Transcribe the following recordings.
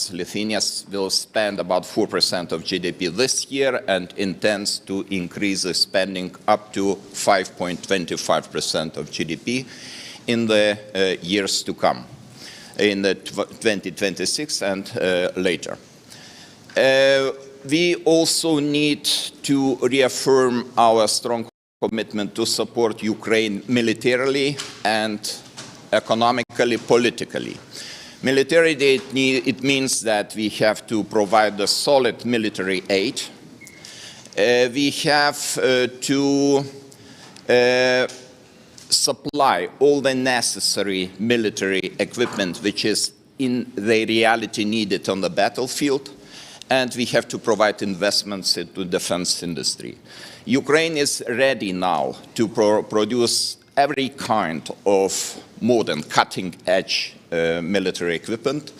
estimates, Lithuania will spend about 4% of GDP this year and intends to increase the spending up to 5.25% of GDP in the years to come, in the 2026 and later. We also need to reaffirm our strong commitment to support Ukraine militarily and economically, politically. Militarily, it means that we have to provide a solid military aid. We have to supply all the necessary military equipment which is in the reality needed on the battlefield, and we have to provide investments into defense industry. Ukraine is ready now to produce every kind of modern, cutting-edge military equipment,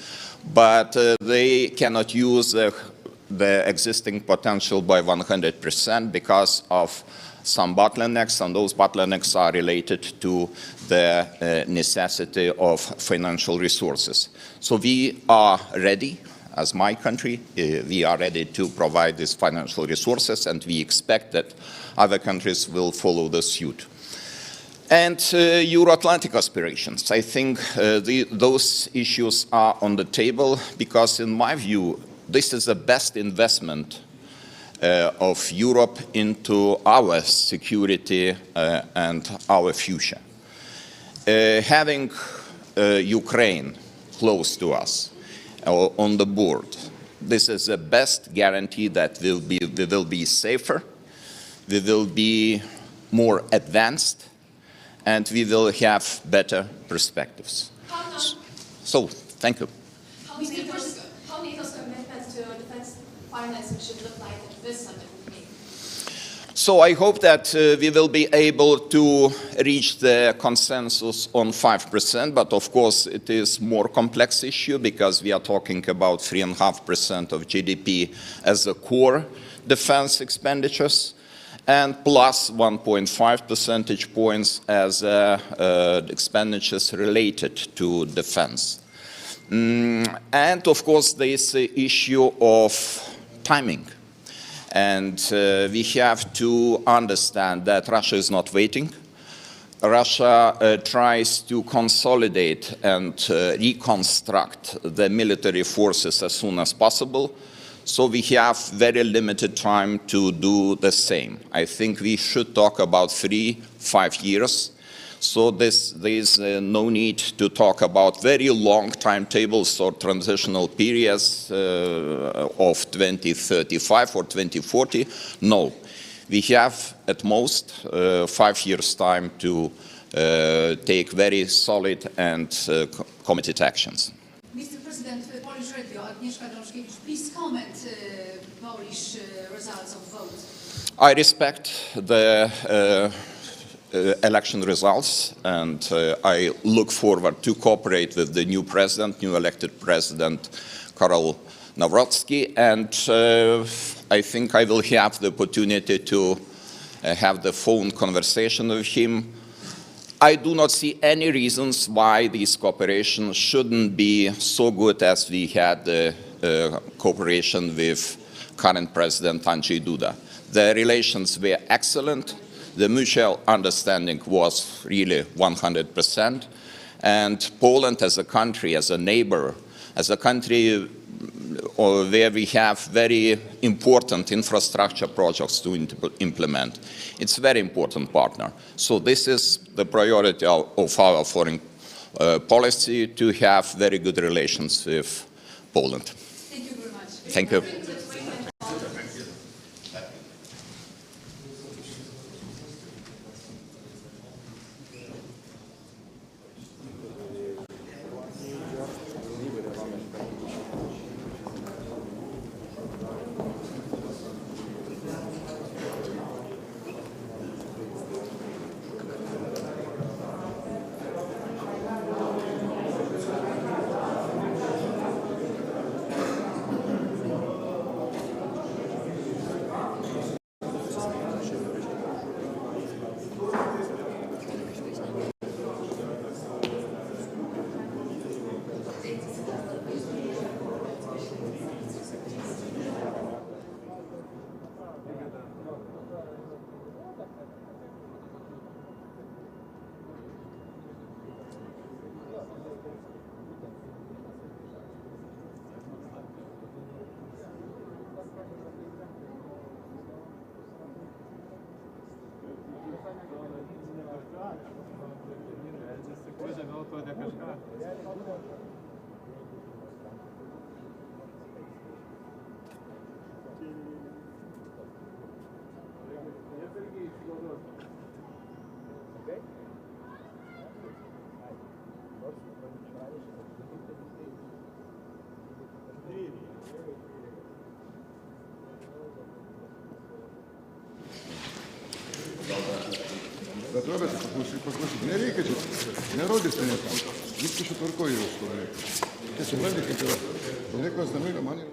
but they cannot use the existing potential by 100% because of some bottlenecks, and those bottlenecks are related to the necessity of financial resources. So we are ready, as my country, we are ready to provide these financial resources, and we expect that other countries will follow the suit. And Euro-Atlantic aspirations. I think those issues are on the table because, in my view, this is the best investment of Europe into our security and our future. Having Ukraine close to us, on the board, this is the best guarantee that we will be safer, we will be more advanced, and we will have better perspectives. So, thank you. How NATO's commitment to defense financing should look like at this summit with me? So I hope that we will be able to reach the consensus on 5%, but of course it is more complex issue because we are talking about 3.5% of GDP as a core defense expenditures, and plus 1.5 percentage points as expenditures related to defense. And of course there is the issue of timing. And we have to understand that Russia is not waiting. Russia tries to consolidate and reconstruct the military forces as soon as possible. So we have very limited time to do the same. I think we should talk about 3-5 years. So there is no need to talk about very long timetables or transitional periods of 2035 or 2040. No, we have at most 5 years' time to take very solid and committed actions. Mr. President, Polish Radio, Agnieszka Drążkiewicz, please comment Polish results of vote. I respect the election results, and I look forward to cooperate with the new elected president, Karol Nawrocki, and I think I will have the opportunity to have the phone conversation with him. I do not see any reasons why this cooperation shouldn't be so good as we had the cooperation with current President Andrzej Duda. The relations were excellent. The mutual understanding was really 100%. And Poland as a country, as a neighbor, as a country where we have very important infrastructure projects to implement, it's a very important partner. So this is the priority of our foreign policy, to have very good relations with Poland. Thank you very much. Thank you. Затворити, послушайте. Не рікачі, не родиться не там. Тільки що туркою розповідає. Це сьогодні хотіла. Вони клас на мило, мані.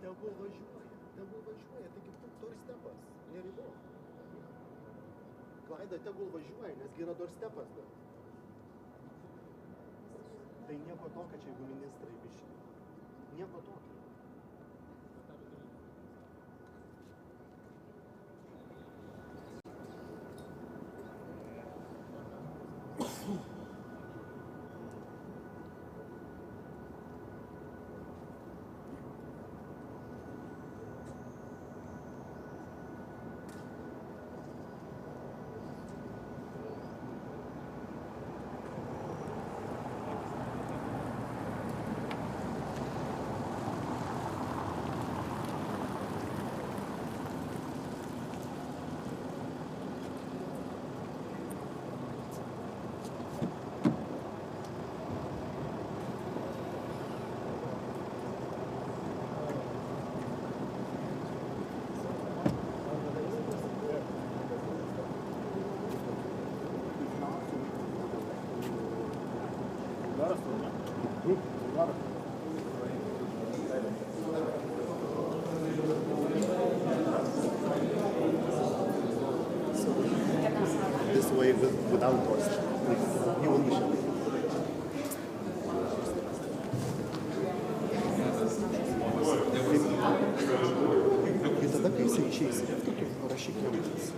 Tegul važiuoja, taigi doorstepas, neribo. Klaida, tegul važiuoja, nesgi yra doorstepas dar. Tai nieko tokio čia, jeigu ministrai biški. Nieko tokio. то якби видали тост. І вони ще. І тоді після чийся, тут розчікується.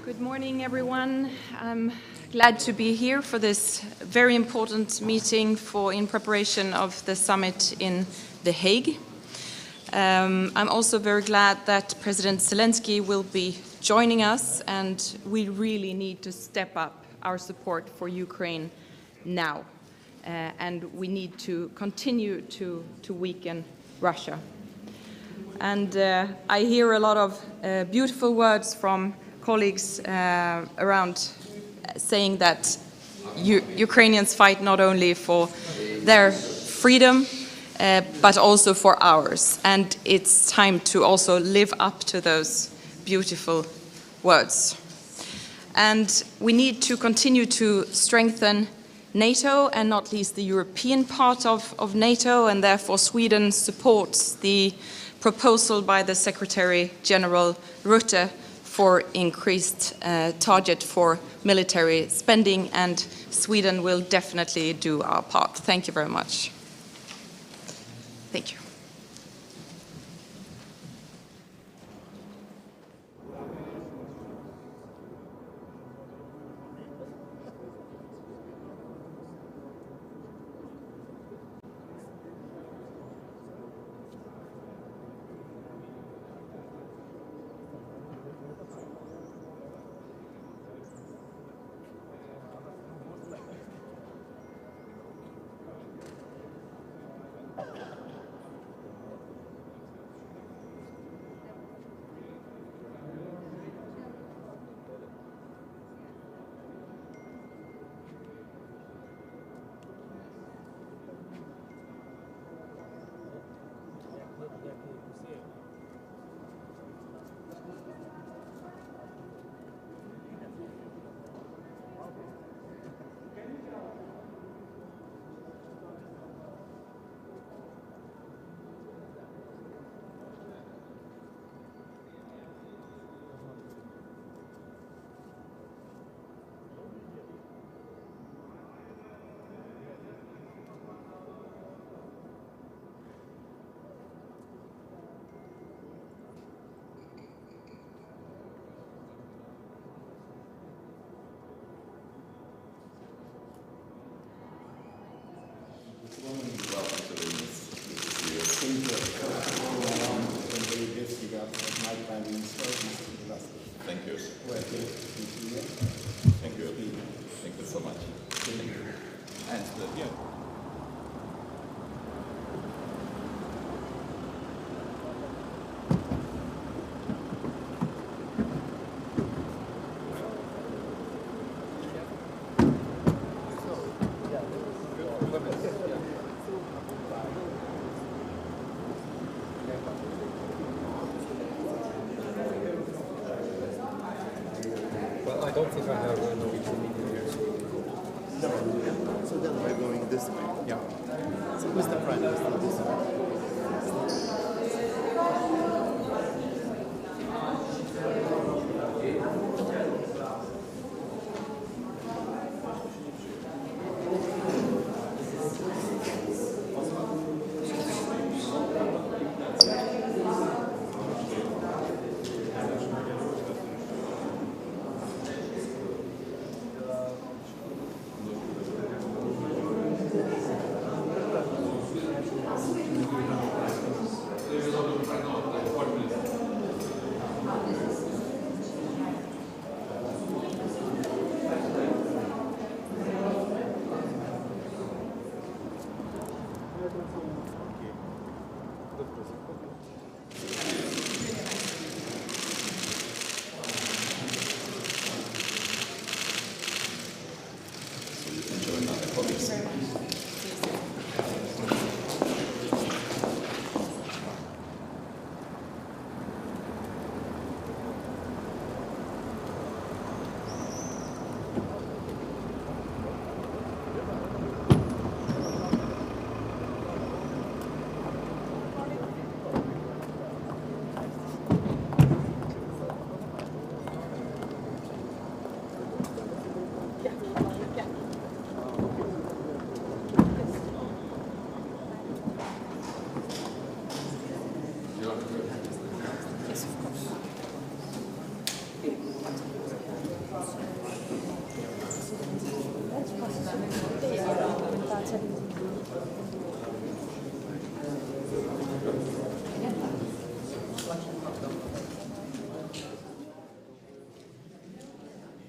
Good morning, everyone. I'm glad to be here for this very important meeting in preparation of the summit in The Hague. I'm also very glad that President Zeleński will be joining us, and we really need to step up our support for Ukraine now. And we need to continue to weaken Russia. And I hear a lot of beautiful words from colleagues around saying that Ukrainians fight not only for their freedom, but also for ours. And it's time to also live up to those beautiful words. And we need to continue to strengthen NATO, and not least the European part of NATO, and therefore Sweden supports the proposal by the Secretary General Rutте for increased target for military spending, and Sweden will definitely do our part. Thank you very much. Thank you. if I have a Norwegian meeting here. So then we're going this way. Yeah. So who's the prime minister this way?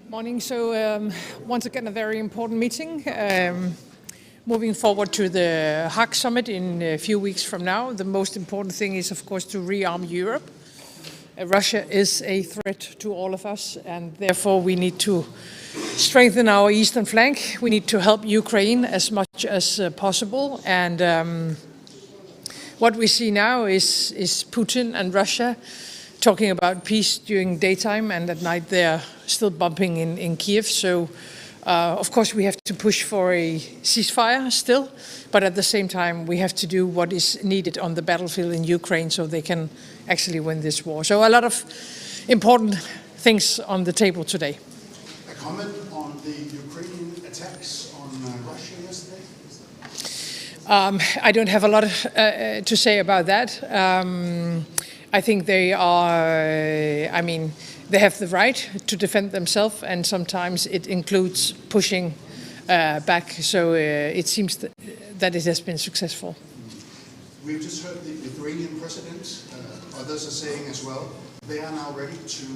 Morning. So once again, a very important meeting. Moving forward to the Hague summit in a few weeks from now, the most important thing is, of course, to rearm Europe. Russia is a threat to all of us, and therefore we need to strengthen our eastern flank. We need to help Ukraine as much as possible. And what we see now is Putin and Russia talking about peace during daytime, and at night they're still bumping in Kiev. So, of course, we have to push for a ceasefire still, but at the same time, we have to do what is needed on the battlefield in Ukraine so they can actually win this war. So a lot of important things on the table today. A comment on the Ukrainian attacks on Russia yesterday? I don't have a lot to say about that. I think they are, they have the right to defend themselves, and sometimes it includes pushing back. So it seems that it has been successful. We've just heard the Lithuanian president, others are saying as well, they are now ready to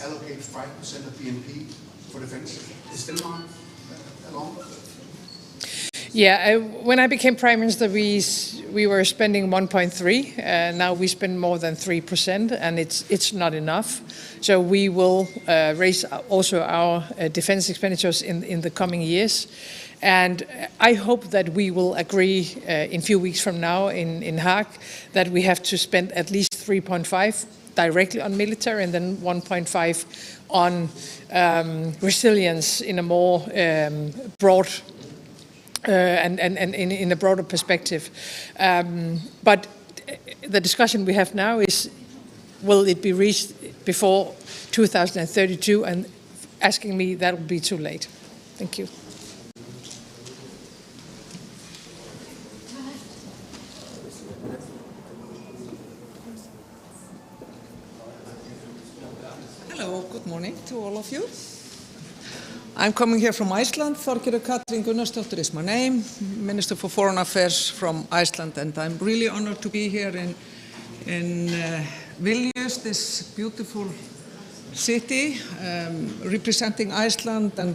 allocate 5% of BNP for defense. Is Denmark along? Yeah, when I became Prime Minister, we were spending 1.3. Now we spend more than 3%, and it's not enough. So we will raise also our defense expenditures in the coming years. And I hope that we will agree in a few weeks from now in Hague that we have to spend at least 3.5 directly on military, and then 1.5 on resilience in a more broad and in a broader perspective. But the discussion we have now is, will it be reached before 2032? And asking me, that will be too late. Thank you. Hello, good morning to all of you. I'm coming here from Iceland. Þorgerður Katrín Gunnarsdóttir is my name, Minister for Foreign Affairs from Iceland, and I'm really honored to be here in Vilnius, this beautiful city, representing Iceland and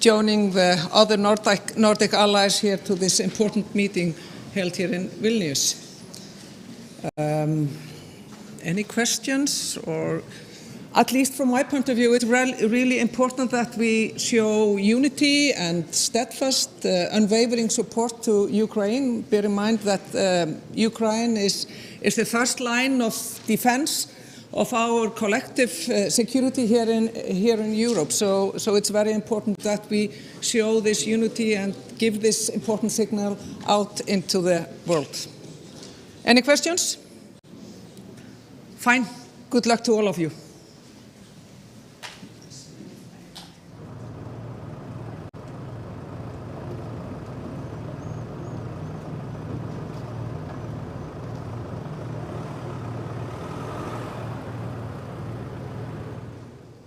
joining the other Nordic allies here to this important meeting held here in Vilnius. Any questions? Or at least from my point of view, it's really important that we show unity and steadfast, unwavering support to Ukraine. Bear in mind that Ukraine is the first line of defense of our collective security here in Europe. So it's very important that we show this unity and give this important signal out into the world. Any questions? Fine. Good luck to all of you.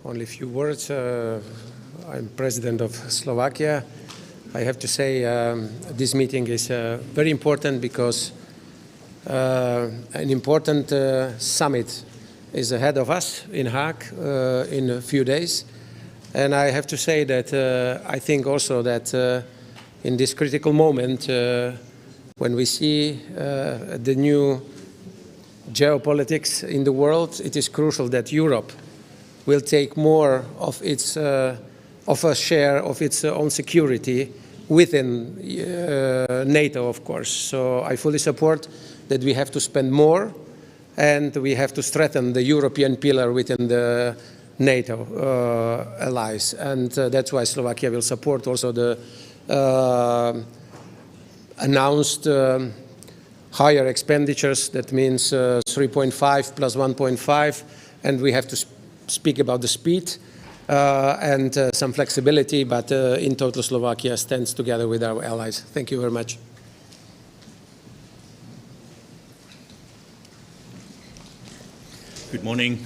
Only a few words. I'm president of Slovakia. I have to say this meeting is very important because an important summit is ahead of us in Hague in a few days. And I have to say that I think also that in this critical moment, when we see the new geopolitics in the world, it is crucial that Europe will take more of its of a share of its own security within NATO, of course. So I fully support that we have to spend more, and we have to strengthen the European pillar within the NATO allies, and that's why Slovakia will support also the announced higher expenditures. That means 3.5 plus 1.5, and we have to speak about the speed and some flexibility, but in total Slovakia stands together with our allies. Thank you very much. Good morning.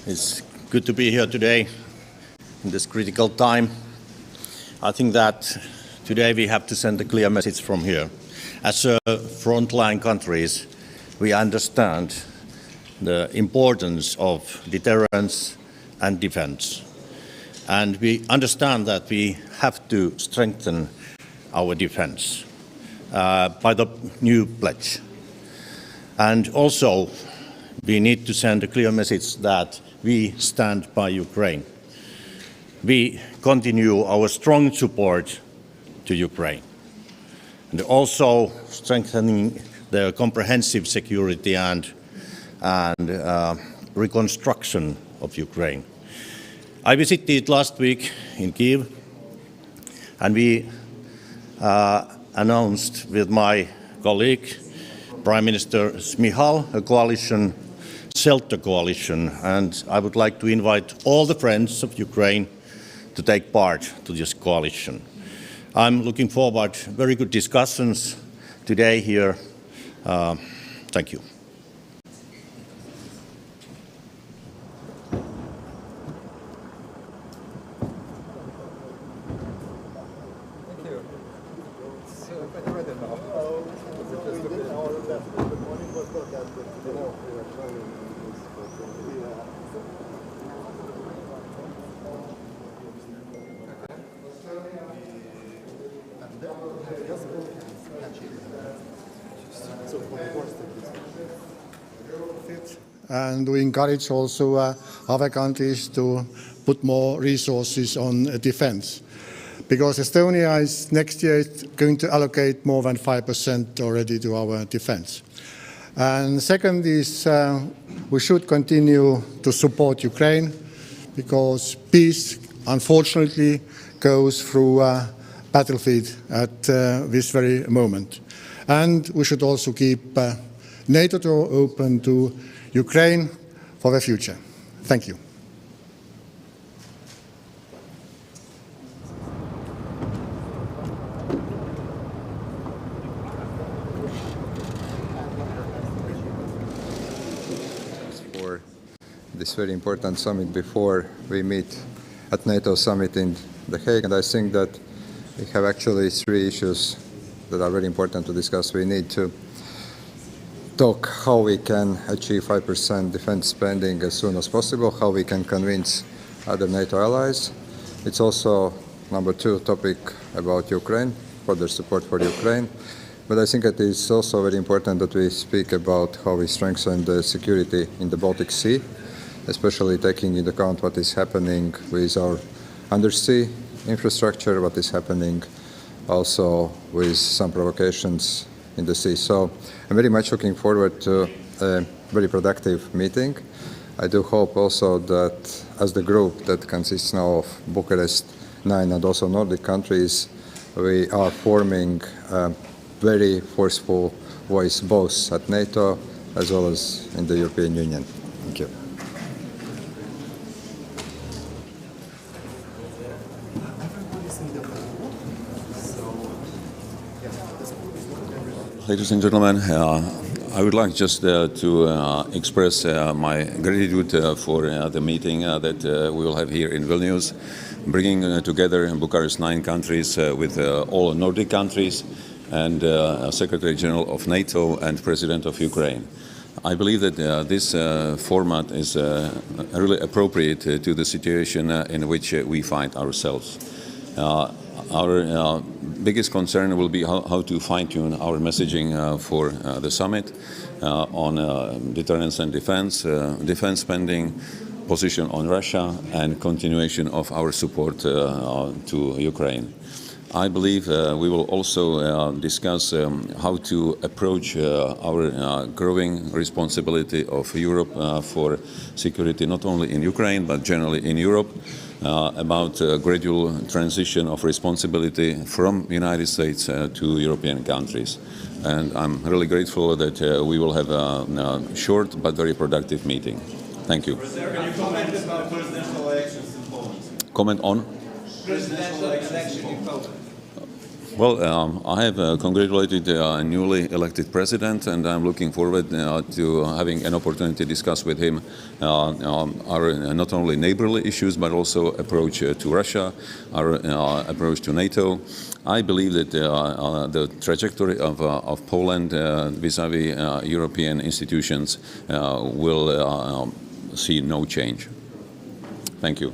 It's good to be here today in this critical time. I think that today we have to send a clear message from here. As frontline countries, we understand the importance of deterrence and defense. And we understand that we have to strengthen our defense by the new pledge. And also, we need to send a clear message that we stand by Ukraine. We continue our strong support to Ukraine. And also strengthening the comprehensive security and reconstruction of Ukraine. I visited last week in Kyiv, and we announced with my colleague, Prime Minister Smihal, a coalition, shelter coalition, and I would like to invite all the friends of Ukraine to take part to this coalition. I'm looking forward to very good discussions today here. Thank you. And we encourage also other countries to put more resources on defense. Because Estonia is next year going to allocate more than 5% already to our defense. And second is we should continue to support Ukraine, because peace, unfortunately, goes through a battlefield at this very moment. And we should also keep NATO door open to Ukraine for the future. Thank you. For this very important summit before we meet at NATO summit in The Hague, and I think that we have actually three issues that are very important to discuss. We need to talk how we can achieve 5% defense spending as soon as possible, how we can convince other NATO allies. It's also, number two, topic about Ukraine, further support for Ukraine. But I think it is also very important that we speak about how we strengthen the security in the Baltic Sea, especially taking into account what is happening with our undersea infrastructure, what is happening also with some provocations in the sea. So I'm very much looking forward to very productive meeting. I do hope also that as the group that consists now of Bucharest 9 and also Nordic countries, we are forming a very forceful voice both at NATO as well as in the European Union. Thank you. Ladies and gentlemen, I would like just to express my gratitude for the meeting that we will have here in Vilnius, bringing together in Bucharest 9 countries with all Nordic countries and Secretary General of NATO and President of Ukraine. I believe that this format is really appropriate to the situation in which we find ourselves. Our biggest concern will be how to fine-tune our messaging for the summit on deterrence and defense spending, position on Russia, and continuation of our support to Ukraine. I believe we will also discuss how to approach our growing responsibility of Europe for security, not only in Ukraine, but generally in Europe, about gradual transition of responsibility from the United States to European countries. And I'm really grateful that we will have a short but very productive meeting. Thank you. Can you comment about presidential elections in Poland? Comment on? Presidential election in Poland. Well, I have congratulated the newly elected president, and I'm looking forward to having an opportunity to discuss with him our not only neighborly issues, but also approach to Russia, our approach to NATO. I believe that the trajectory of Poland vis-à-vis European institutions will see no change. Thank you.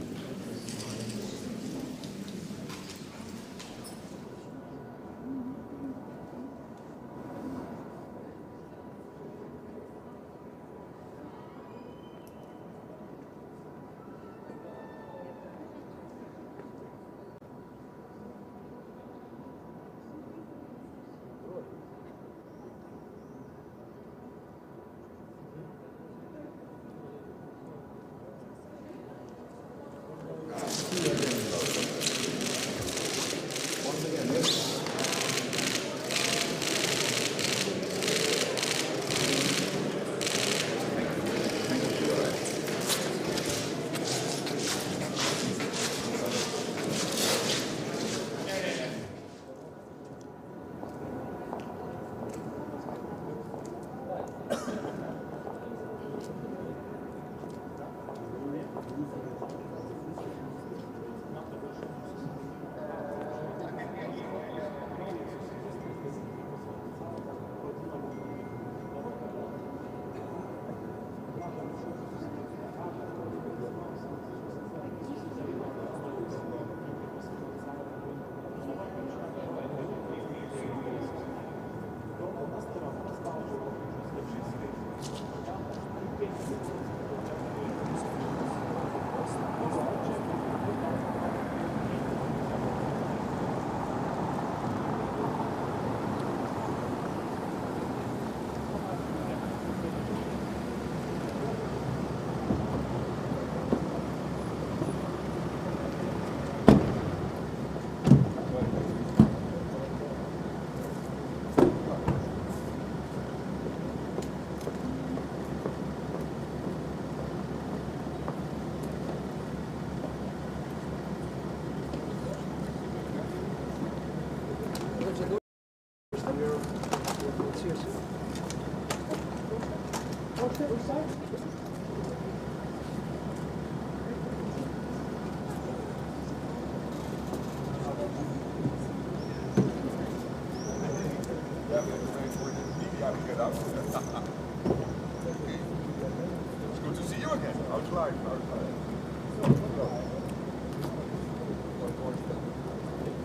It's good to see you again. Outside.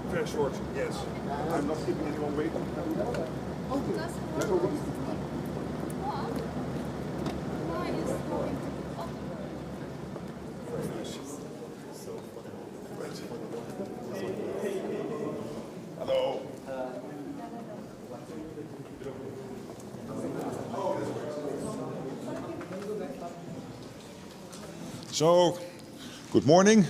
Very short, yes. I'm not keeping anyone waiting. Hello. So, good morning.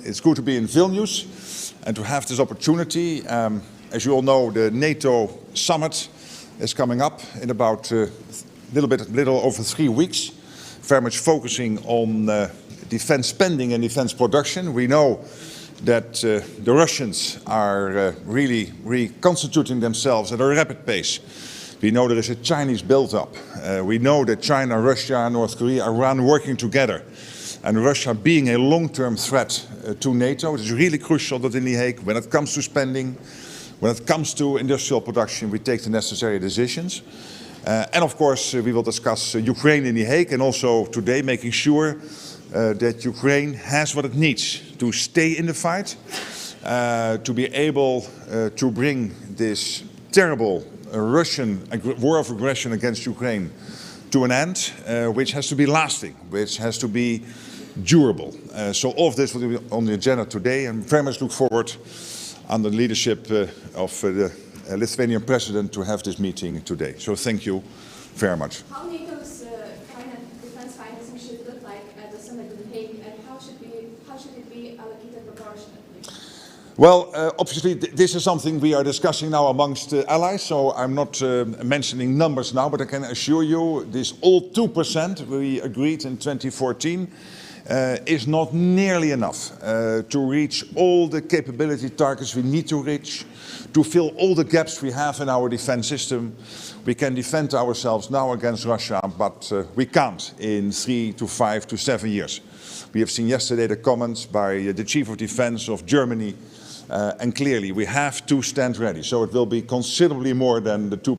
It's good to be in Vilnius and to have this opportunity. As you all know, the NATO summit is coming up in about little over 3 weeks, very much focusing on defense spending and defense production. We know that the Russians are really reconstituting themselves at a rapid pace. We know there is a Chinese build-up. We know that China, Russia, North Korea, Iran working together. And Russia being a long-term threat to NATO, it is really crucial that in The Hague, when it comes to spending, when it comes to industrial production, we take the necessary decisions. And of course, we will discuss Ukraine in The Hague, and also today making sure that Ukraine has what it needs to stay in the fight, to be able to bring this terrible Russian war of aggression against Ukraine to an end, which has to be lasting, which has to be durable. So all of this will be on the agenda today, and very much look forward, under the leadership of the Lithuanian president, to have this meeting today. So thank you very much. How NATO's defense financing should look like at the summit in The Hague, and how should it be allocated proportionately? Well, obviously, this is something we are discussing now amongst allies, so I'm not mentioning numbers now, but I can assure you this all 2% we agreed in 2014 is not nearly enough to reach all the capability targets we need to reach, to fill all the gaps we have in our defense system. We can defend ourselves now against Russia, but we can't in 3 to 5 to 7 years. We have seen yesterday the comments by the Chief of Defense of Germany, and clearly we have to stand ready. So it will be considerably more than the 2%.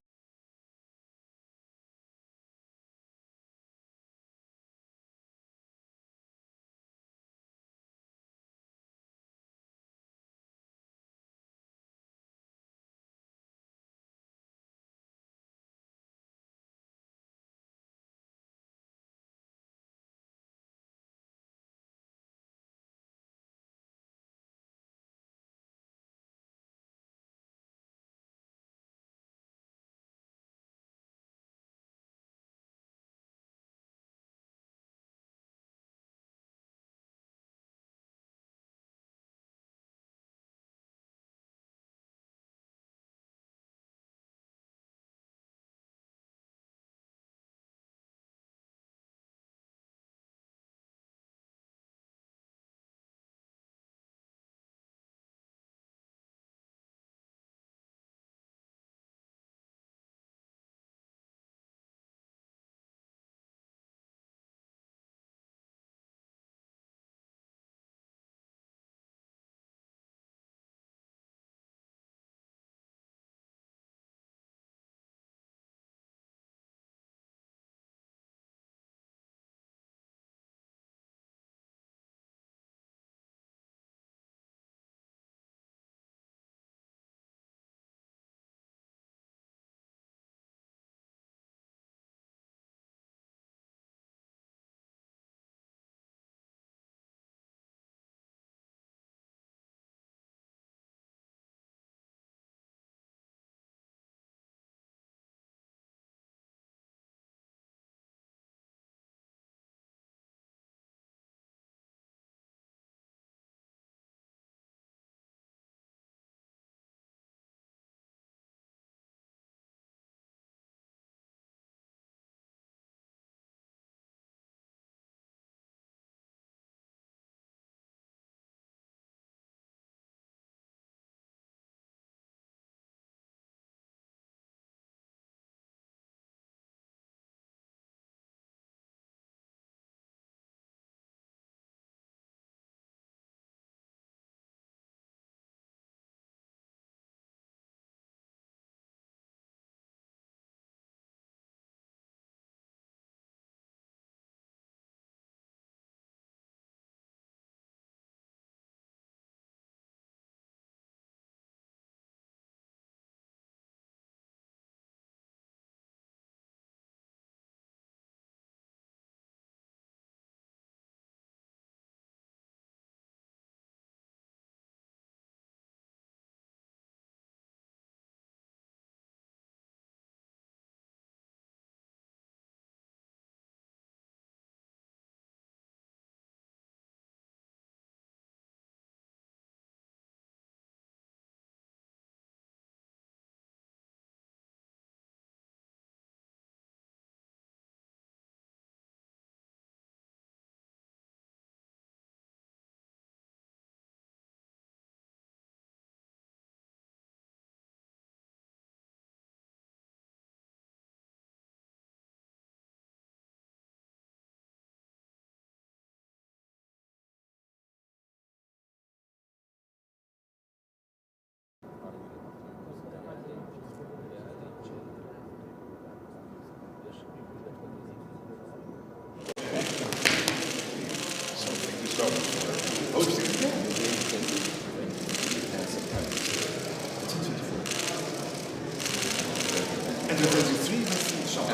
the 23 with the summit.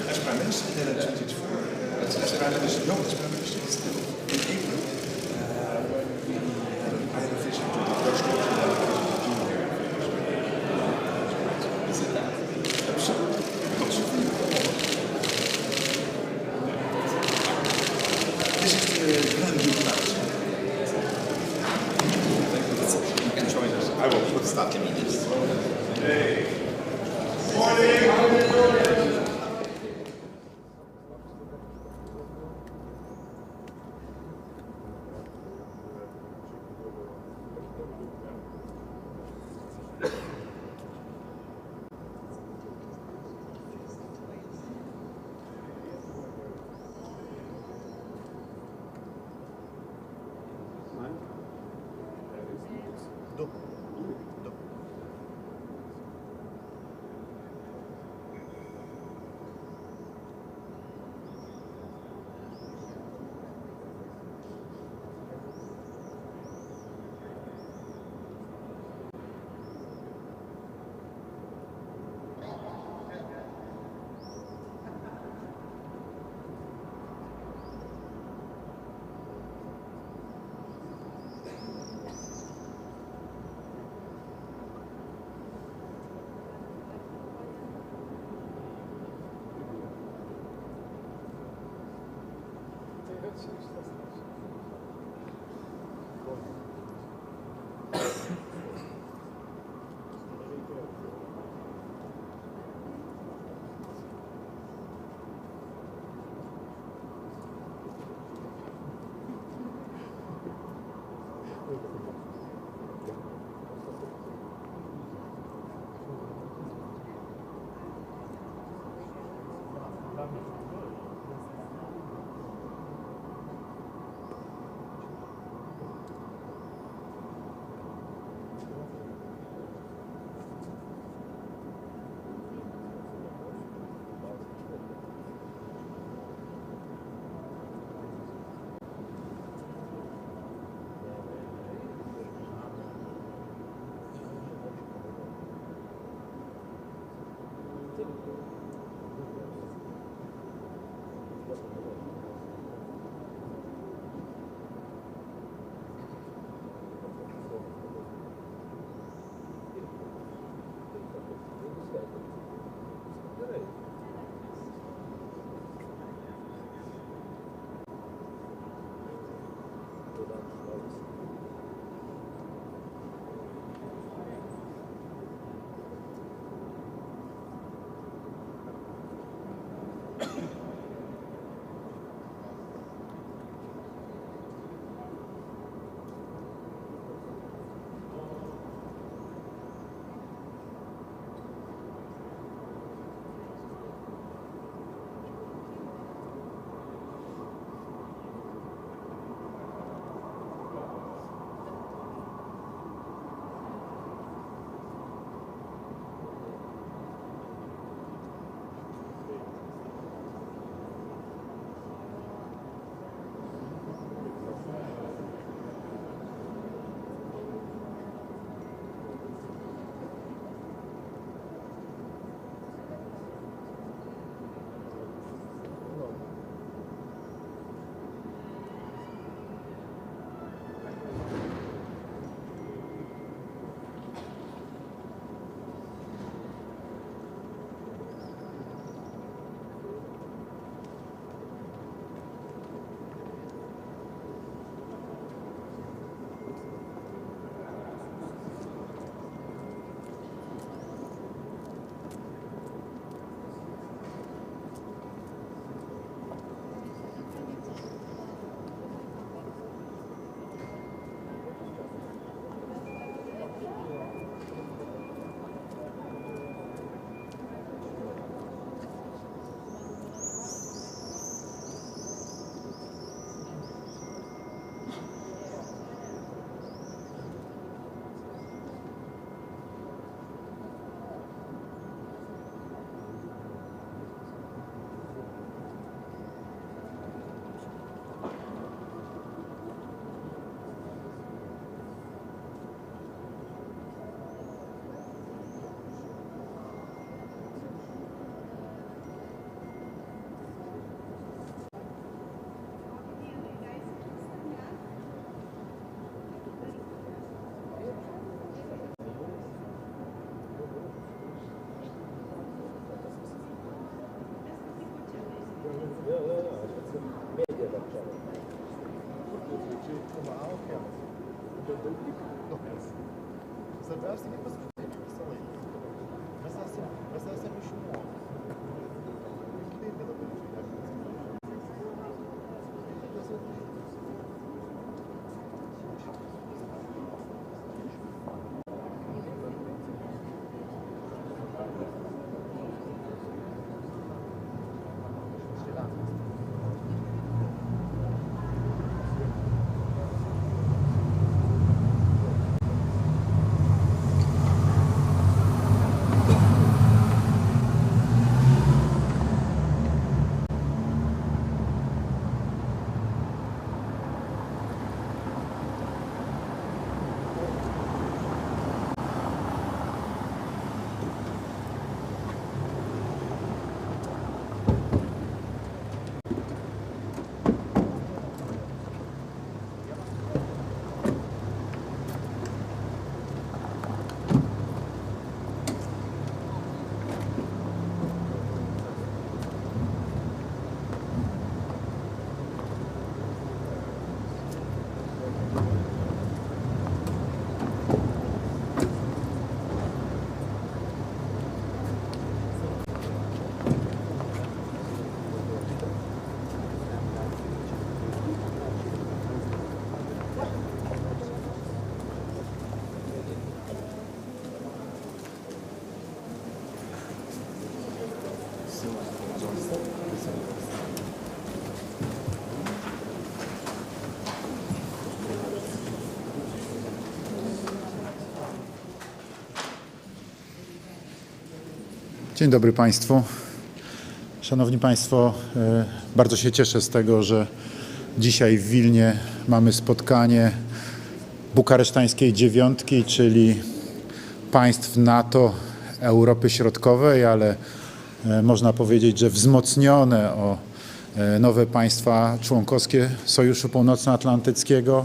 As Prime Minister, and then in 24, as Prime Minister, no, as Prime Minister, it's still in April. I had a visit to the Dutch culture delegation to Is it that? Absolutely. This is the Grand Duke. You can join us. I will start the meeting. Забрався не послухати, веселий. Веселся мішмо. Куди йде до Dzień dobry Państwu. Szanowni Państwo, bardzo się cieszę z tego, że dzisiaj w Wilnie mamy spotkanie bukaresztańskiej dziewiątki, czyli państw NATO Europy Środkowej, ale można powiedzieć, że wzmocnione o nowe państwa członkowskie Sojuszu Północnoatlantyckiego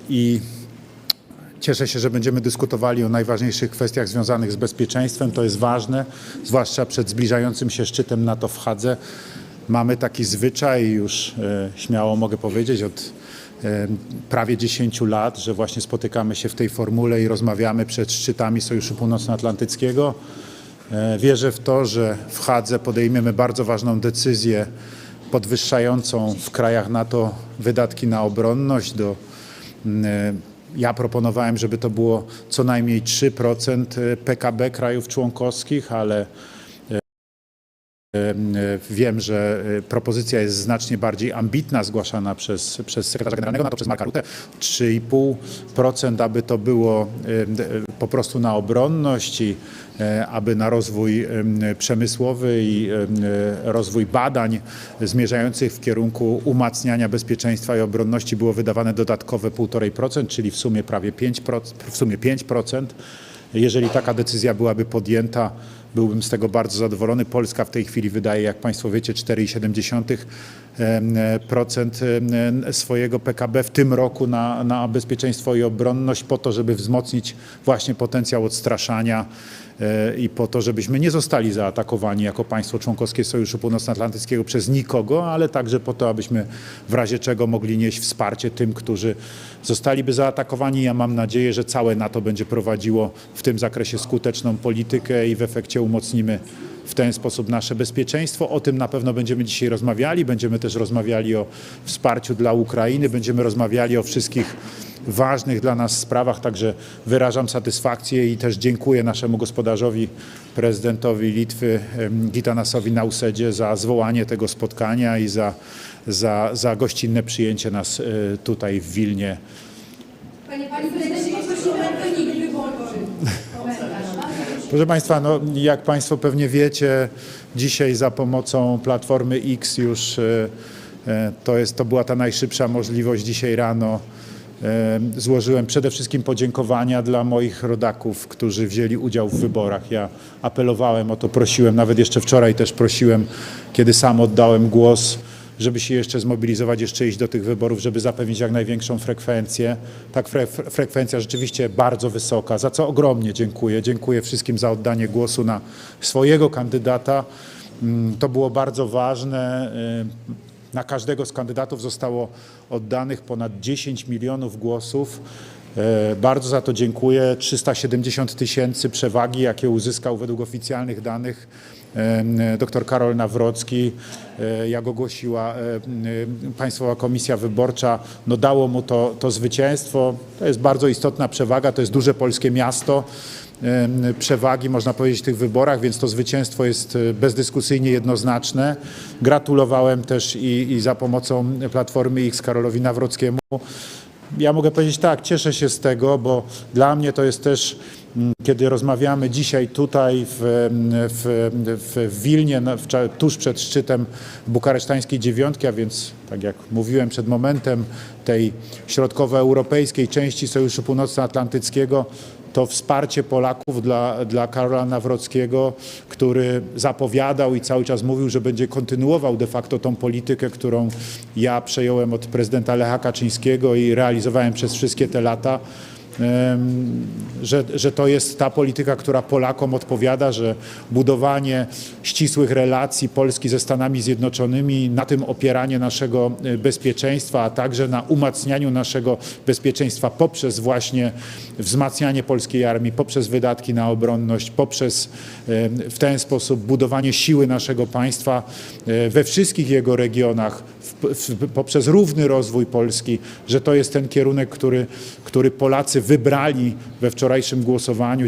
i cieszę się, że będziemy dyskutowali o najważniejszych kwestiach związanych z bezpieczeństwem. To jest ważne, zwłaszcza przed zbliżającym się szczytem NATO w Hadze. Mamy taki zwyczaj, już śmiało mogę powiedzieć, od prawie 10 lat, że właśnie spotykamy się w tej formule i rozmawiamy przed szczytami Sojuszu Północnoatlantyckiego. Wierzę w to, że w Hadze podejmiemy bardzo ważną decyzję podwyższającą w krajach NATO wydatki na obronność Ja proponowałem, żeby to było co najmniej 3% PKB krajów członkowskich, ale wiem, że propozycja jest znacznie bardziej ambitna, zgłaszana przez sekretarza generalnego NATO, przez Marka Rütte. 3,5%, aby to było po prostu na obronność i aby na rozwój przemysłowy i rozwój badań zmierzających w kierunku umacniania bezpieczeństwa i obronności było wydawane dodatkowe 1,5%, czyli w sumie prawie 5%. Jeżeli taka decyzja byłaby podjęta, byłbym z tego bardzo zadowolony. Polska w tej chwili wydaje, jak Państwo wiecie, 4,7% swojego PKB w tym roku na bezpieczeństwo i obronność po to, żeby wzmocnić właśnie potencjał odstraszania i po to, żebyśmy nie zostali zaatakowani jako państwo członkowskie Sojuszu Północnoatlantyckiego przez nikogo, ale także po to, abyśmy w razie czego mogli nieść wsparcie tym, którzy zostaliby zaatakowani. Ja mam nadzieję, że całe NATO będzie prowadziło w tym zakresie skuteczną politykę i w efekcie umocnimy w ten sposób nasze bezpieczeństwo. O tym na pewno będziemy dzisiaj rozmawiali. Będziemy też rozmawiali o wsparciu dla Ukrainy. Będziemy rozmawiali o wszystkich ważnych dla nas sprawach. Także wyrażam satysfakcję i też dziękuję naszemu gospodarzowi, prezydentowi Litwy, Gitanasowi Nausedzie za zwołanie tego spotkania i za gościnne przyjęcie nas tutaj w Wilnie. Panie prezydencie, prosimy wynik wyborczy. Proszę Państwa, no, jak Państwo pewnie wiecie, dzisiaj za pomocą Platformy X już to była ta najszybsza możliwość dzisiaj rano. Złożyłem przede wszystkim podziękowania dla moich rodaków, którzy wzięli udział w wyborach. Ja apelowałem o to, prosiłem, nawet jeszcze wczoraj też prosiłem, kiedy sam oddałem głos, żeby się jeszcze zmobilizować, jeszcze iść do tych wyborów, żeby zapewnić jak największą frekwencję. Tak, frekwencja rzeczywiście bardzo wysoka, za co ogromnie dziękuję. Dziękuję wszystkim za oddanie głosu na swojego kandydata. To było bardzo ważne. Na każdego z kandydatów zostało oddanych ponad 10 milionów głosów. Bardzo za to dziękuję. 370 000 przewagi, jakie uzyskał według oficjalnych danych dr Karol Nawrocki, jak ogłosiła Państwowa Komisja Wyborcza, no dało mu to zwycięstwo. To jest bardzo istotna przewaga, to jest duże polskie miasto. Przewagi, można powiedzieć, w tych wyborach, więc to zwycięstwo jest bezdyskusyjnie jednoznaczne. Gratulowałem też i za pomocą Platformy X Karolowi Nawrockiemu. Ja mogę powiedzieć tak, cieszę się z tego, bo dla mnie to jest też, kiedy rozmawiamy dzisiaj tutaj w Wilnie, tuż przed szczytem bukaresztańskiej dziewiątki, a więc tak jak mówiłem przed momentem, tej środkowoeuropejskiej części Sojuszu Północnoatlantyckiego, to wsparcie Polaków dla Karola Nawrockiego, który zapowiadał i cały czas mówił, że będzie kontynuował de facto tą politykę, którą ja przejąłem od prezydenta Lecha Kaczyńskiego i realizowałem przez wszystkie te lata. Że to jest ta polityka, która Polakom odpowiada, że budowanie ścisłych relacji Polski ze Stanami Zjednoczonymi, na tym opieranie naszego bezpieczeństwa, a także na umacnianiu naszego bezpieczeństwa poprzez właśnie wzmacnianie polskiej armii, poprzez wydatki na obronność, poprzez w ten sposób budowanie siły naszego państwa we wszystkich jego regionach, poprzez równy rozwój Polski, że to jest ten kierunek, który Polacy wybrali we wczorajszym głosowaniu.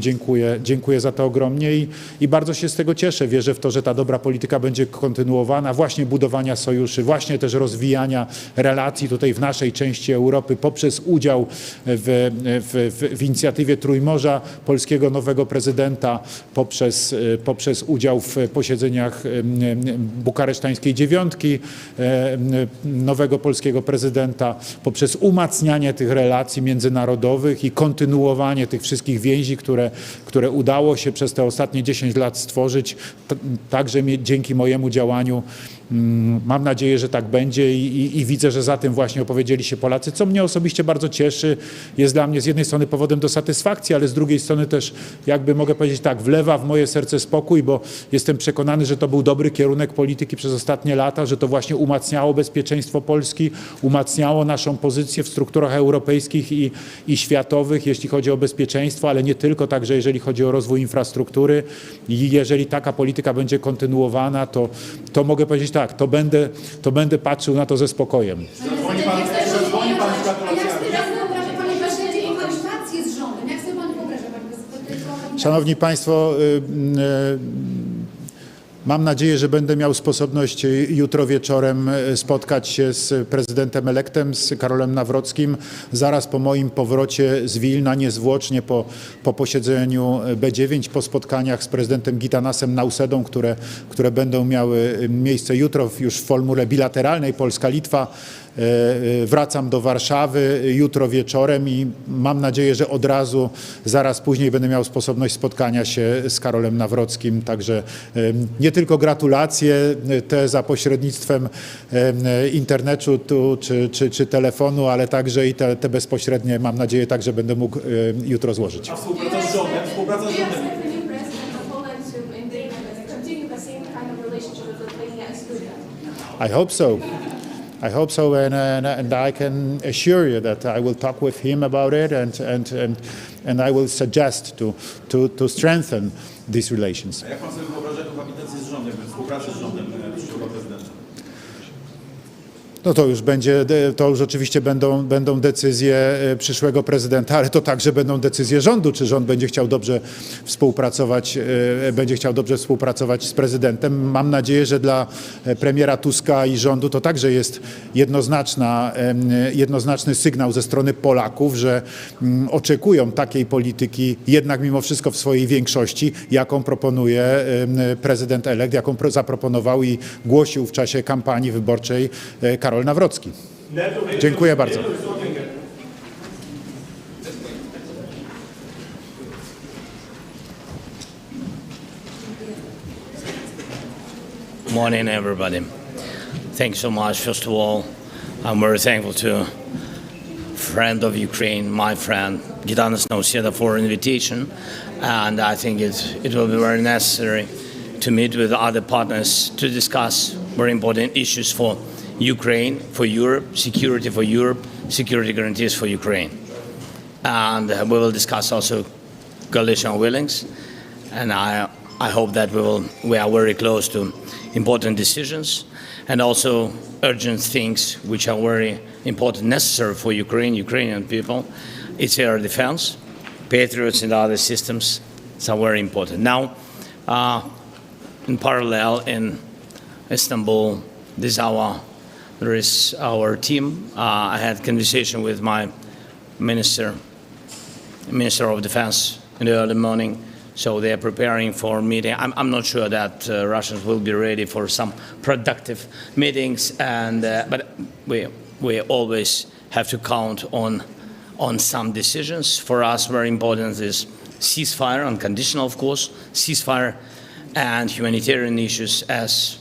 Dziękuję za to ogromnie i bardzo się z tego cieszę. Wierzę w to, że ta dobra polityka będzie kontynuowana, właśnie budowania sojuszy, właśnie też relacji tutaj w naszej części Europy poprzez udział w inicjatywie Trójmorza polskiego nowego prezydenta, poprzez udział w posiedzeniach bukaresztańskiej dziewiątki nowego polskiego prezydenta, poprzez umacnianie tych relacji międzynarodowych i kontynuowanie tych wszystkich więzi, które udało się przez te ostatnie 10 lat stworzyć, także dzięki mojemu działaniu. Mam nadzieję, że tak będzie i widzę, że za tym właśnie opowiedzieli się Polacy, co mnie osobiście bardzo cieszy. Jest dla mnie z jednej strony powodem do satysfakcji, ale z drugiej strony też, jakby mogę powiedzieć tak, wlewa w moje serce spokój, bo jestem przekonany, że to był dobry kierunek polityki przez ostatnie lata, że to właśnie umacniało bezpieczeństwo Polski, umacniało naszą pozycję w strukturach europejskich i światowych, jeśli chodzi o bezpieczeństwo, ale nie tylko, także jeżeli chodzi o rozwój infrastruktury. I jeżeli taka polityka będzie kontynuowana, to mogę powiedzieć tak, to będę patrzył na to ze spokojem. Szanowni Państwo, mam nadzieję, że będę miał sposobność jutro wieczorem spotkać się z prezydentem elektem, z Karolem Nawrockim, zaraz po moim powrocie z Wilna, niezwłocznie po posiedzeniu B9, po spotkaniach z prezydentem Gitanasem Nausedą, które będą miały miejsce jutro już w formule bilateralnej Polska-Litwa. Wracam do Warszawy jutro wieczorem i mam nadzieję, że od razu, zaraz później będę miał sposobność spotkania się z Karolem Nawrockim. Także nie tylko gratulacje te za pośrednictwem internetu czy telefonu, ale także i te bezpośrednie, mam nadzieję, także będę mógł jutro złożyć. A współpraca z rządem? I hope so, and I can assure you that I will talk with him about it, and I will suggest to strengthen these relations. A jak pan sobie wyobraża kohabitację z rządem, współpracę z rządem przyszłego prezydenta? No to już oczywiście będą decyzje przyszłego prezydenta, ale to także będą decyzje rządu, czy rząd będzie chciał dobrze współpracować z prezydentem. Mam nadzieję, że dla premiera Tuska i rządu to także jest jednoznaczny sygnał ze strony Polaków, że oczekują takiej polityki jednak mimo wszystko w swojej większości, jaką proponuje prezydent elekt, jaką zaproponował i głosił w czasie kampanii wyborczej Karol Nawrocki. Dziękuję bardzo. Morning, everybody. Thanks so much. First of all, I'm very thankful to friend of Ukraine, my friend Gitanas Nauseda, for invitation, and I think it will be very necessary to meet with other partners to discuss very important issues for Ukraine, for Europe, security guarantees for Ukraine. and we will discuss also coalition willings. And I hope that we are very close to important decisions and also urgent things which are very important, necessary for Ukrainian people. It's air defense, Patriots and other systems. So very important. Now, in parallel in Istanbul, there is our team. I had conversation with my Minister of Defense in the early morning. So they are preparing for a meeting. I'm not sure that Russians will be ready for some productive meetings, but we always have to count on some decisions. For us, very important is ceasefire, unconditional, of course, ceasefire, and humanitarian issues as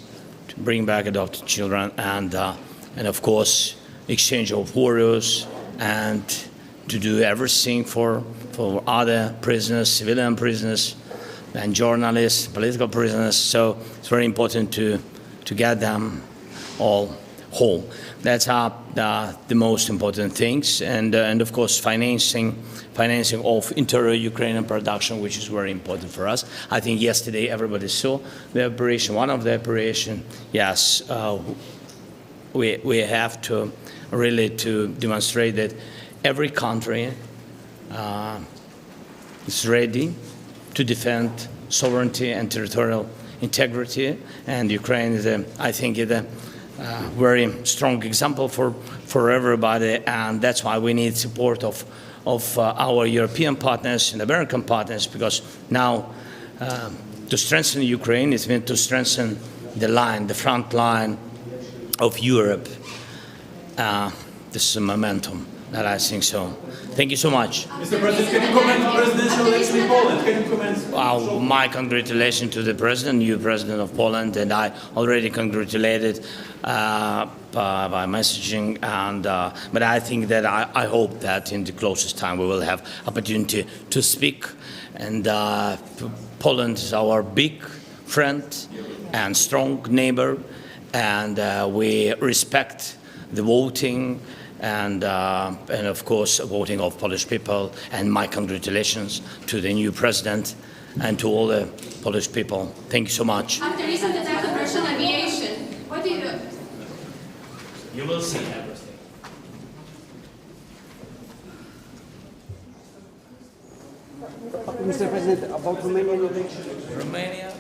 to bring back adopted children, and of course, exchange of warriors, and to do everything for other prisoners, civilian prisoners, and journalists, political prisoners. So it's very important to get them all whole. That's the most important things, and of course financing of interior Ukrainian production, which is very important for us. I think yesterday everybody saw the operation. One of the operation, yes, we have to really to demonstrate that every country is ready to defend sovereignty and territorial integrity, and Ukraine is, I think, a very strong example for everybody, and that's why we need support of our European partners and American partners, because now to strengthen Ukraine is meant to strengthen the front line of Europe. This is a momentum that I think so. Thank you so much. Mr. President, can you comment on presidential election in Poland? Can you comment? My congratulations to the president, new president of Poland, and I already congratulated by messaging. But I think that I hope that in the closest time we will have opportunity to speak. And Poland is our big friend and strong neighbor, and we respect the voting and of course voting of Polish people, and my congratulations to the new president and to all the Polish people. Thank you so much. After recent attack on Russian aviation, what do you do? You will see everything. Mr. President, about Romanian election. Romania,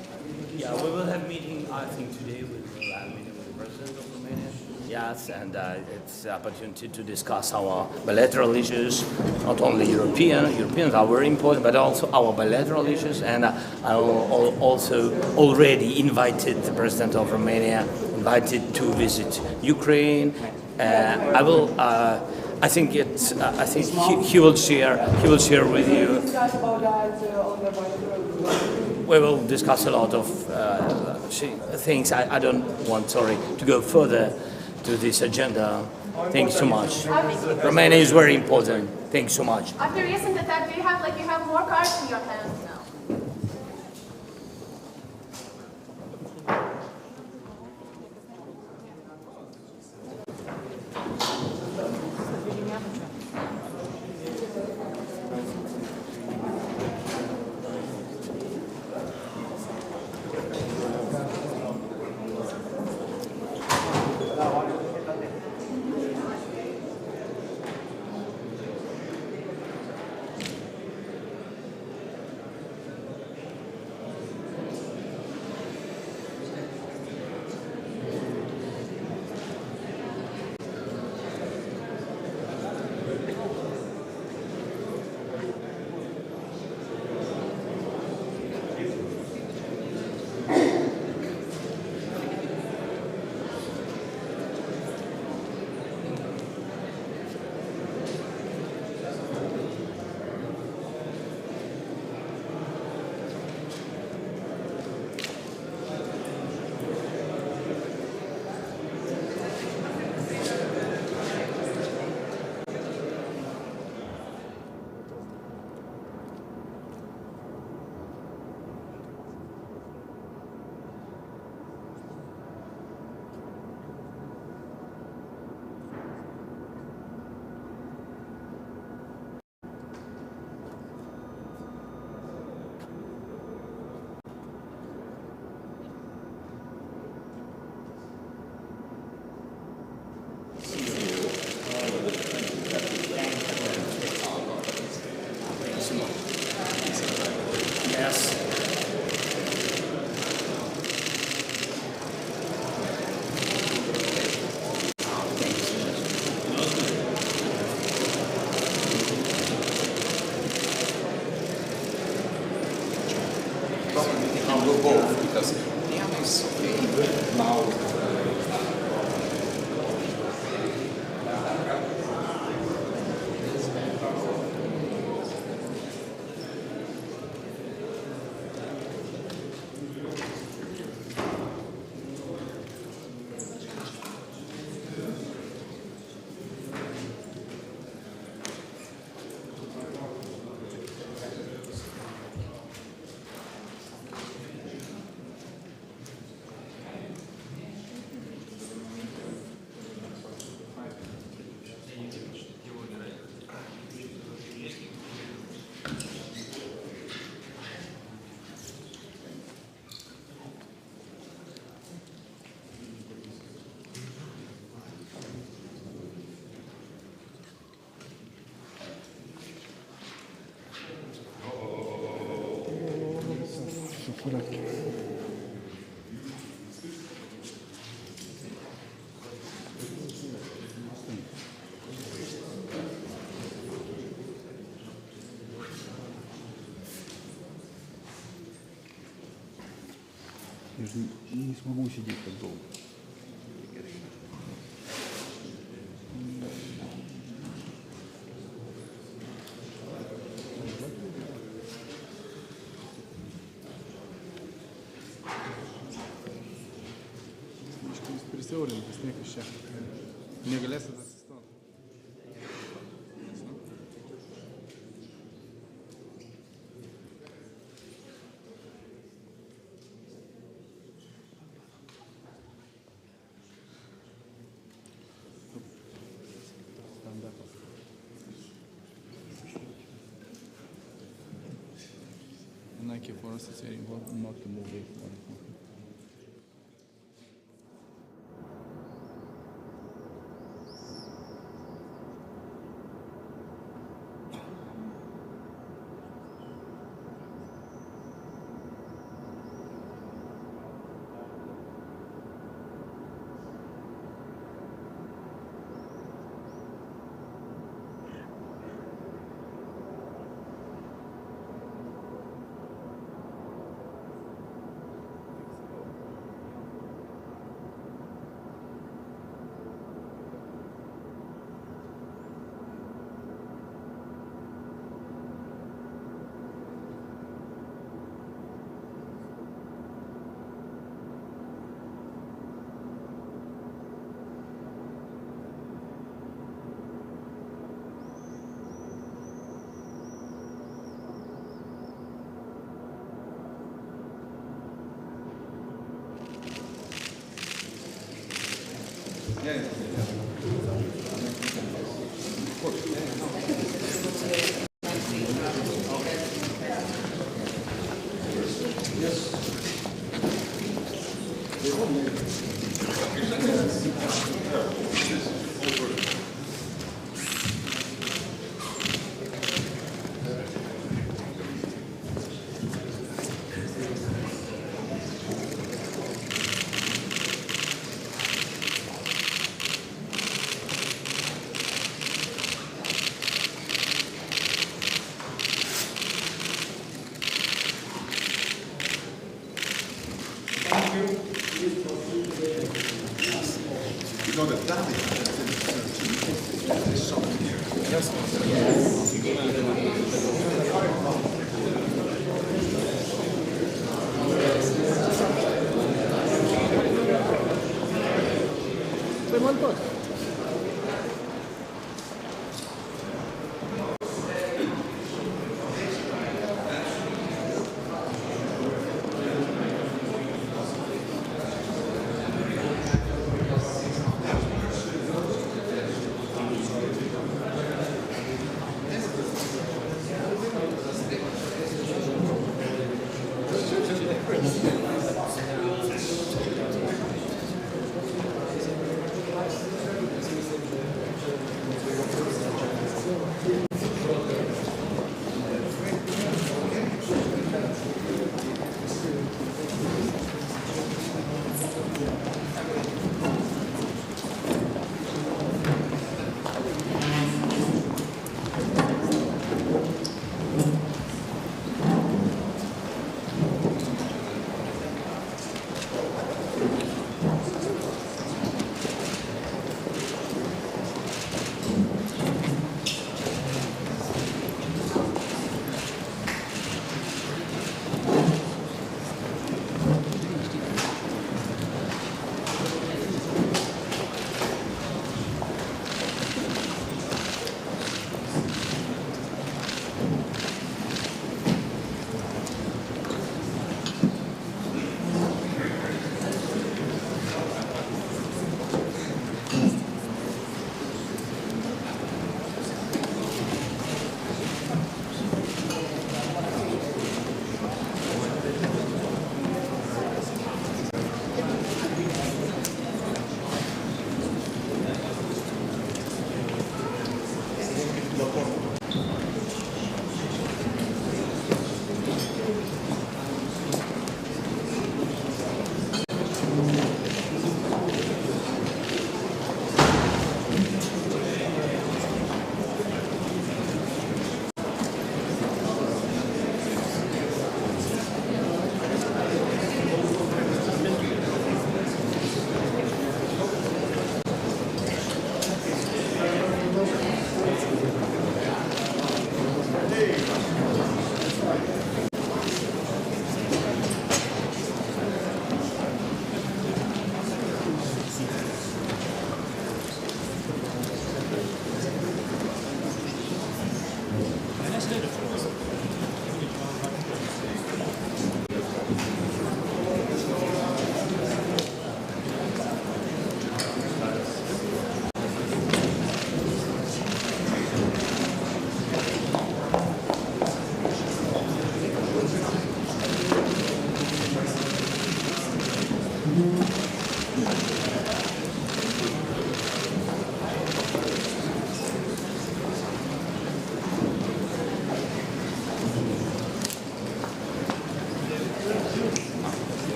yeah, we will have meeting, I think today we will have meeting with the president of Romania. Yes, and it's an opportunity to discuss our bilateral issues, not only Europeans are very important, but also our bilateral issues. And I also already invited the president of Romania, to visit Ukraine. I think he will share with you. We will discuss a lot of things. I don't want, to go further to this agenda. Thank you so much. Romania is very important. Thank you so much. After recent attack, do you have more cards in your hands now? I'll do both because Diana is now. Я же не смогу сидеть так долго. Prisiaurinti, niekas čia negalėsit atsistoti. And I keep for us it's very important not to move away from it.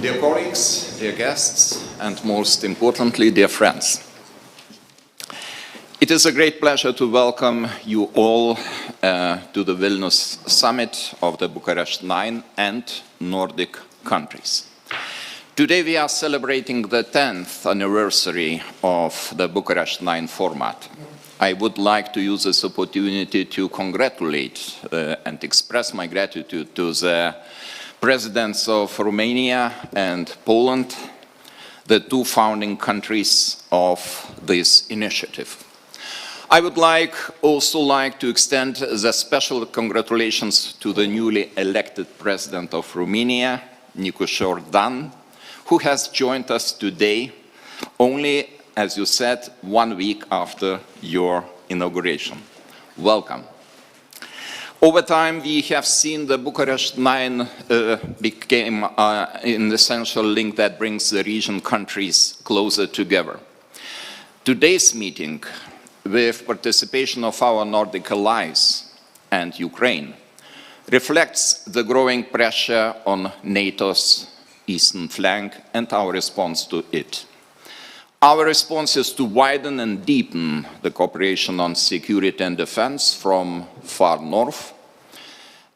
Dear colleagues, dear guests, and most importantly, dear friends. It is a great pleasure to welcome you all to the Vilnius summit of the Bucharest 9 and Nordic countries. Today we are celebrating the 10th anniversary of the Bucharest 9 format. I would like to use this opportunity to congratulate and express my gratitude to the presidents of Romania and Poland, the two founding countries of this initiative. I would also like to extend the special congratulations to the newly elected president of Romania, Nicu Jordan, who has joined us today only, as you said, 1 week after your inauguration. Welcome. Over time, we have seen the Bucharest 9 became an essential link that brings the region countries closer together. Today's meeting, with participation of our Nordic allies and Ukraine, reflects the growing pressure on NATO's eastern flank and our response to it. Our response is to widen and deepen the cooperation on security and defense from far north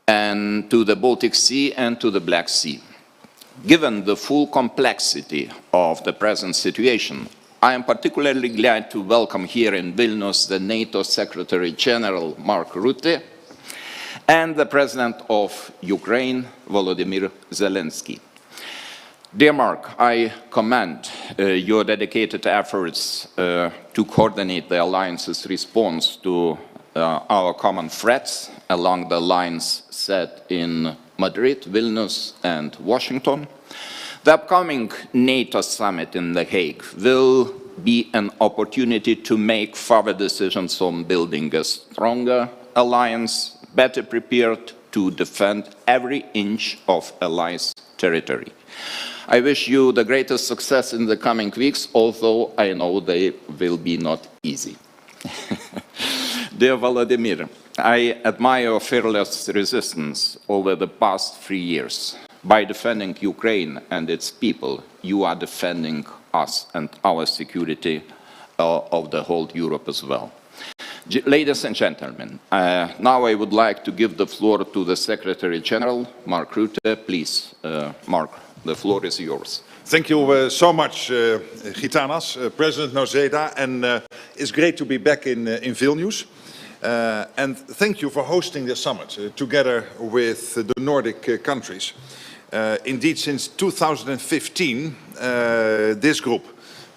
and to the Baltic Sea and to the Black Sea. Given the full complexity of the present situation, I am particularly glad to welcome here in Vilnius the NATO Secretary General Mark Rютте and the President of Ukraine, Volodymyr Zeleński. Dear Mark, I commend your dedicated efforts to coordinate the Alliance's response to our common threats along the lines set in Madrid, Vilnius, and Washington. The upcoming NATO summit in The Hague will be an opportunity to make further decisions on building a stronger alliance, better prepared to defend every inch of allies' territory. I wish you the greatest success in the coming weeks, although I know they will be not easy. Dear Volodymyr, I admire your fearless resistance over the past 3 years. By defending Ukraine and its people, you are defending us and our security of the whole Europe as well. Ladies and gentlemen, now I would like to give the floor to the Secretary General, Mark Rютте. Please, Mark, the floor is yours. Thank you so much, Gitanas, President Nozeda, and it's great to be back in Vilnius. And thank you for hosting the summit together with the Nordic countries. Indeed, since 2015, this group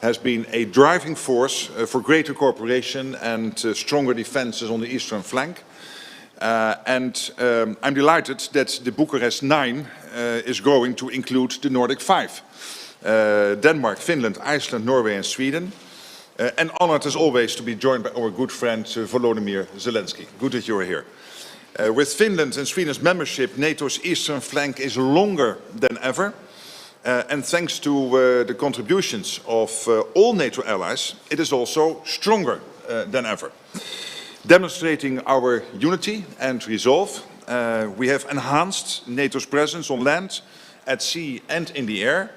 has been a driving force for greater cooperation and stronger defenses on the eastern flank. I'm delighted that the Bucharest 9 is growing to include the Nordic 5, Denmark, Finland, Iceland, Norway and Sweden. And honored as always to be joined by our good friend Volodymyr Zeleński. Good that you are here. With Finland and Sweden's membership, NATO's eastern flank is longer than ever. And thanks to the contributions of all NATO allies, it is also stronger than ever. Demonstrating our unity and resolve, we have enhanced NATO's presence on land, at sea and in the air.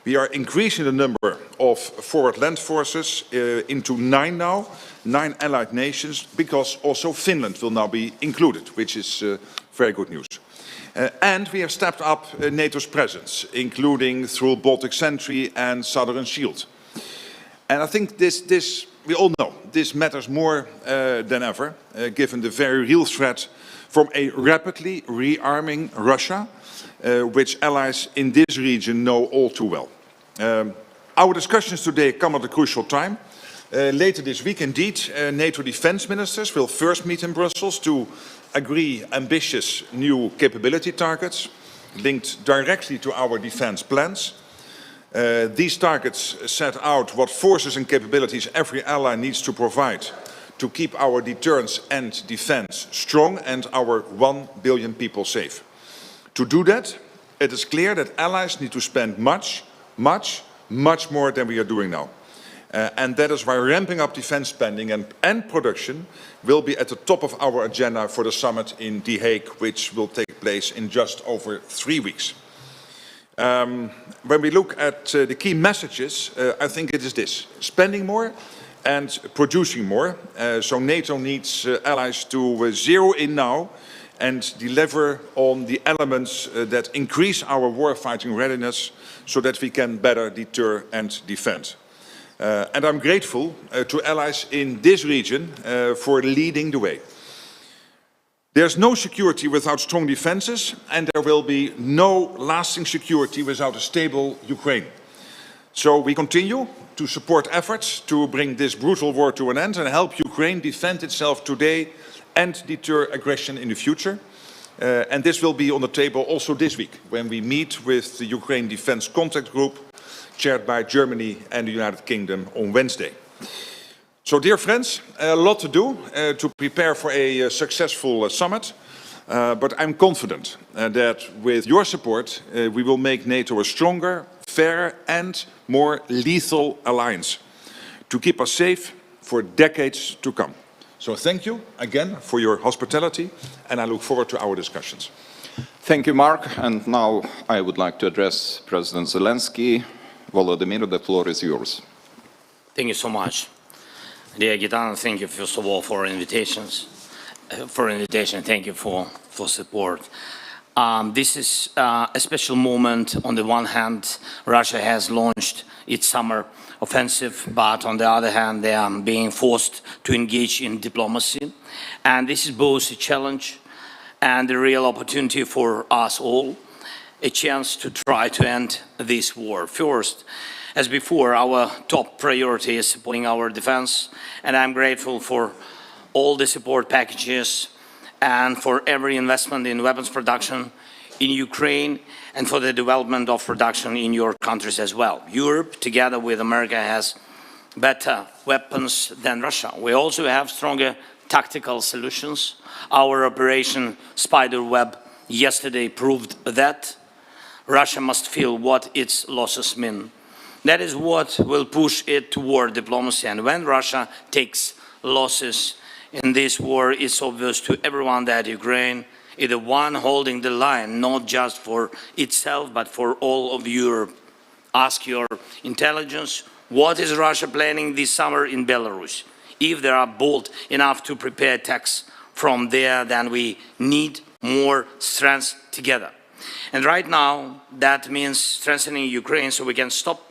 We are increasing the number of forward land forces into 9 now, 9 allied nations, because also Finland will now be included, which is very good news. And we have stepped up NATO's presence, including through Baltic Sentry and Southern Shield. And I think this we all know this matters more than ever, given the very real threat from a rapidly rearming Russia, which allies in this region know all too well. Our discussions today come at a crucial time. Later this week, indeed, NATO defense ministers will first meet in Brussels to agree ambitious new capability targets linked directly to our defense plans. These targets set out what forces and capabilities every ally needs to provide to keep our deterrence and defense strong and our 1 billion people safe. To do that, it is clear that allies need to spend much more than we are doing now. And that is why ramping up defense spending and production will be at the top of our agenda for the summit in The Hague, which will take place in just over 3 weeks. When we look at the key messages, I think it is this: spending more and producing more. So NATO needs allies to zero in now and deliver on the elements that increase our warfighting readiness so that we can better deter and defend. And I'm grateful to allies in this region for leading the way. There's no security without strong defenses, and there will be no lasting security without a stable Ukraine. So we continue to support efforts to bring this brutal war to an end and help Ukraine defend itself today and deter aggression in the future. And this will be on the table also this week when we meet with the Ukraine Defense Contact Group, chaired by Germany and the United Kingdom on Wednesday. So, dear friends, a lot to do to prepare for a successful summit, but I'm confident that with your support we will make NATO a stronger, fairer and more lethal alliance to keep us safe for decades to come. So thank you again for your hospitality, and I look forward to our discussions. Thank you, Mark. And now I would like to address President Zelensky. Volodymyr, the floor is yours. Thank you so much. Dear Gitana, thank you first of all for invitations. Thank you for support. This is a special moment. On the one hand, Russia has launched its summer offensive, but on the other hand, they are being forced to engage in diplomacy. And this is both a challenge and a real opportunity for us all, a chance to try to end this war. First, as before, our top priority is supporting our defense, and I'm grateful for all the support packages and for every investment in weapons production in Ukraine and for the development of production in your countries as well. Europe, together with America, has better weapons than Russia. We also have stronger tactical solutions. Our Operation Spiderweb yesterday proved that. Russia must feel what its losses mean. That is what will push it toward diplomacy. And when Russia takes losses in this war, it's obvious to everyone that Ukraine is the one holding the line, not just for itself, but for all of Europe. Ask your intelligence, what is Russia planning this summer in Belarus? If they are bold enough to prepare attacks from there, then we need more strength together. And right now, that means strengthening Ukraine so we can stop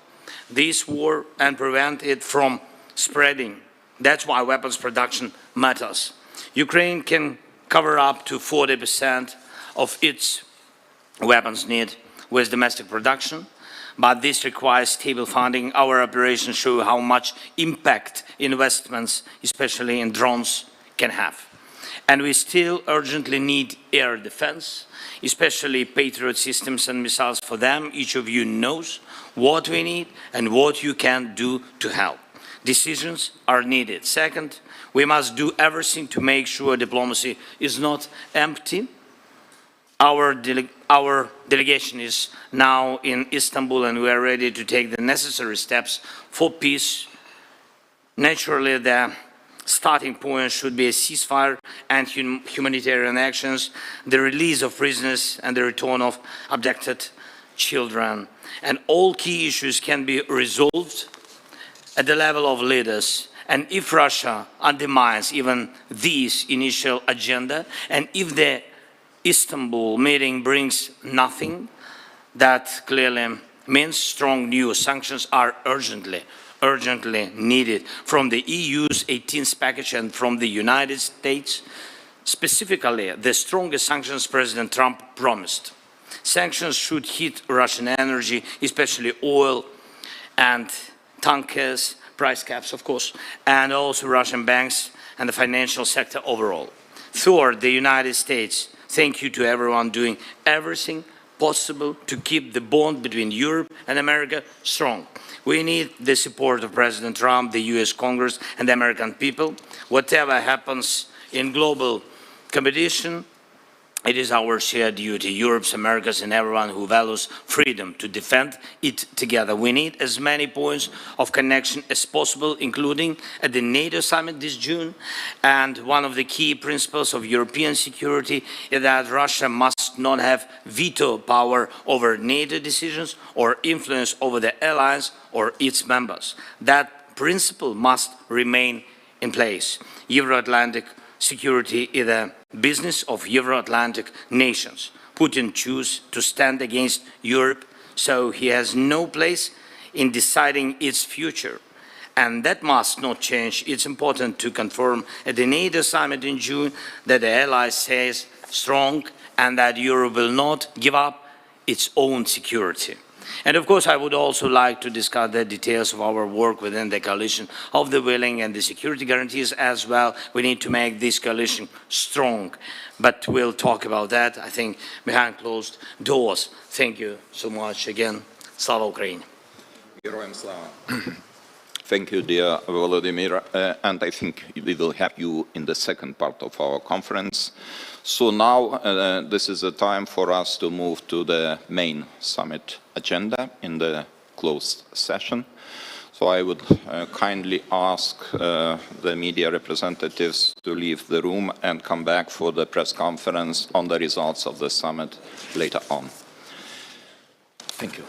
this war and prevent it from spreading. That's why weapons production matters. Ukraine can cover up to 40% of its weapons need with domestic production, but this requires stable funding. Our operations show how much impact investments, especially in drones, can have. And we still urgently need air defense, especially Patriot systems and missiles for them. Each of you knows what we need and what you can do to help. Decisions are needed. Second, we must do everything to make sure diplomacy is not empty. Our delegation is now in Istanbul and we are ready to take the necessary steps for peace. Naturally, the starting point should be a ceasefire and humanitarian actions, the release of prisoners and the return of abducted children. And all key issues can be resolved at the level of leaders. And if Russia undermines even this initial agenda, and if the Istanbul meeting brings nothing, that clearly means strong new sanctions are urgently urgently needed from the EU's 18th package and from the United States, specifically the strongest sanctions President Trump promised. Sanctions should hit Russian energy, especially oil and tankers, price caps, of course, and also Russian banks and the financial sector overall. Third, the United States. Thank you to everyone doing everything possible to keep the bond between Europe and America strong. We need the support of President Trump, the US Congress, and the American people. Whatever happens in global competition, it is our shared duty, Europe's, America's, and everyone who values freedom, to defend it together. We need as many points of connection as possible, including at the NATO summit this June. And one of the key principles of European security is that Russia must not have veto power over NATO decisions or influence over the alliance or its members. That principle must remain in place. Euro-Atlantic security is a business of Euro-Atlantic nations. Putin chose to stand against Europe, so he has no place in deciding its future. And that must not change. It's important to confirm at the NATO summit in June that the allies stays strong and that Europe will not give up its own security. And of course, I would also like to discuss the details of our work within the coalition of the willing and the security guarantees as well. We need to make this coalition strong, but we'll talk about that, I think, behind closed doors. Thank you so much again. Slava Ukraini. Героям слава. Thank you, dear Volodymyr, and I think we will have you in the second part of our conference. So now this is the time for us to move to the main summit agenda in the closed session. So I would kindly ask the media representatives to leave the room and come back for the press conference on the results of the summit later on. Thank you.